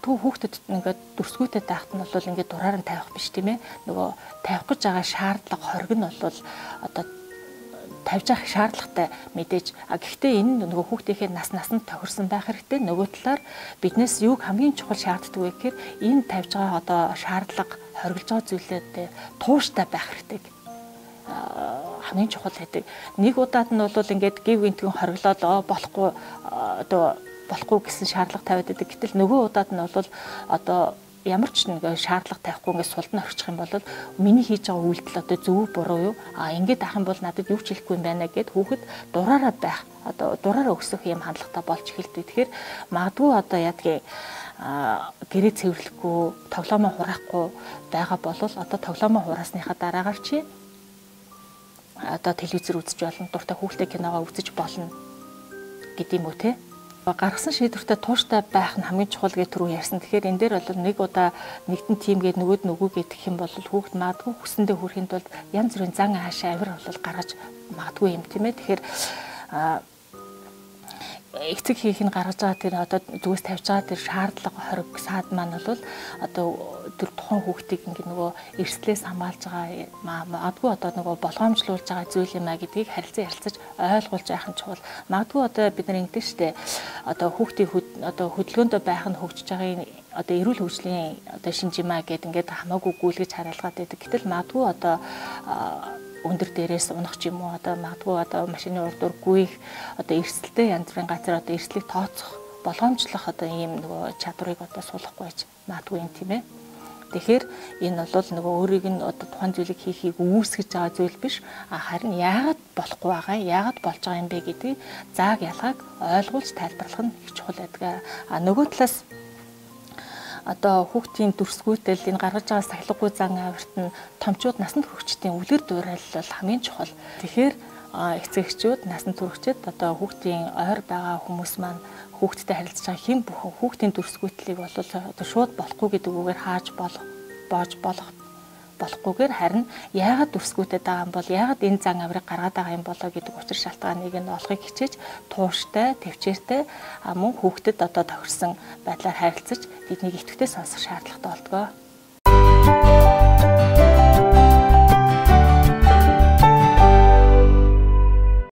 магадгүй хүүхдэд ингээд дүрсгүйтэй таахт нь бол ингээд дураар нь тавих биш тийм ээ. Нөгөө тавих гэж байгаа шаардлага хориг нь бол одоо тавьж авах шаардлагатай мэдээж. Гэхдээ энэ нөгөө хүүхдийнхээ насанд тохирсон байх хэрэгтэй. Нөгөө талаар биднээс юуг хамгийн чухал шаарддаг вэ гэхээр энэ тавьж байгаа одоо шаардлага хориглож байгаа зүйлээ тууштай байх хэрэгтэй. Хамгийн чухал гэдэг. Нэг удаад нь бол ингээд гів гинтгэн хориглоод болохгүй гэсэн шаардлага тавиад байдаг. Гэтэл нөгөө удаад нь бол одоо ямар ч нэг шаардлага тавихгүй ингээд сулд нь орчих юм бол миний хийж байгаа үйлдэл одоо зөв буруу юу? Ингээд ах юм бол надад юу ч хэлэхгүй юм байна гэд хүүхэд дураараа байх. Одоо дураараа өсөх юм хандлагатай болж эхэлдэг. Тэгэхээр магадгүй одоо яадгийг гэрээ цэвэрлэхгүй, тоглоомоо хураахгүй байгаа бол одоо тоглоомоо хураасныхаа дараагаар чи одоо телевизээр үзэж болно, дуртай хүүхдээ киногоо үзэж болно гэдэм үү те. Гаргасан шийдвэртээ тууштай байх нь хамгийн чухал гэж түрүү ярьсан. Тэгэхээр энэ дээр бол нэг удаа нэгдэн тим гээд нөгөөд нүгүү гэх юм бол хүүхэд магадгүй хүсэндээ хүрэхэд бол янз бүрийн зан хаашаа авир бол гаргаж магадгүй юм тийм ээ. Тэгэхээр эцэг хийх нь гаргаж байгаа тэр одоо зүгээс тавьж байгаа тэр шаардлага хориг саад маань бол одоо тэр тухайн хүүхдийг ингээ нөгөө эрслээс хамгаалж байгаа магадгүй одоо нөгөө болгоомжлуулж байгаа зүйл юм а гэдгийг харилцаж ойлгуулж байх нь чухал. Магадгүй одоо бид нар ингэдэж штэ одоо хүүхдийн одоо хөдөлгөөндөө байх нь хөгжиж байгаа одоо эрүүл хөгжлийн одоо шинжимаа гэдэг ингээд хамаагүй гүйлгэж хараалгаад байдаг. Гэтэл магадгүй одоо өндөр дээрээс унах ч юм уу одоо магадгүй одоо машины урдуур гүйх одоо эрсдэлтэй янз бүрийн газар одоо эрслийг тооцох болгоомжлох одоо ийм нөгөө чадварыг одоо суулгахгүй байж магадгүй юм тийм ээ. Тэгэхээр энэ бол нөгөө өөрийг нь одоо тухайн зүйлийг хийхийг үүсгэж байгаа зүйл биш харин яагаад болохгүй байгаа яагаад болж байгаа юм бэ гэдгийг зааг ялгааг ойлгуулж тайлбарлах нь их чухал байдаг. Нөгөө талаас одоо хүүхдийн дүрсгүйтэл энэ гаргаж байгаа сахилгагүй зан авирт нь томчууд насанд хүрэгчдийн үлгэр дуурай бол хамгийн чухал. Тэгэхээр эцэгчүүд насанд хүрэгчд одоо хүүхдийн ойр байгаа хүмүүс маань хүүхдтэй харилцаж байгаа хэн бүхэн хүүхдийн дүрсгүйтлийг бол одоо шууд болохгүй гэдэг үгээр хааж болохгүйгээр харин яагаад дүрсгүйтэй байгаа юм бол яагаад энэ зан авирыг гаргаад байгаа юм болоо гэдэг учир шалтгааныг нь олохыг хичээж тууштай, төвчээртэй мөн хүүхдэд одоо тохирсон байдлаар харилцаж тэднийг идэвхтэй сонсох шаардлагатай болдгоо.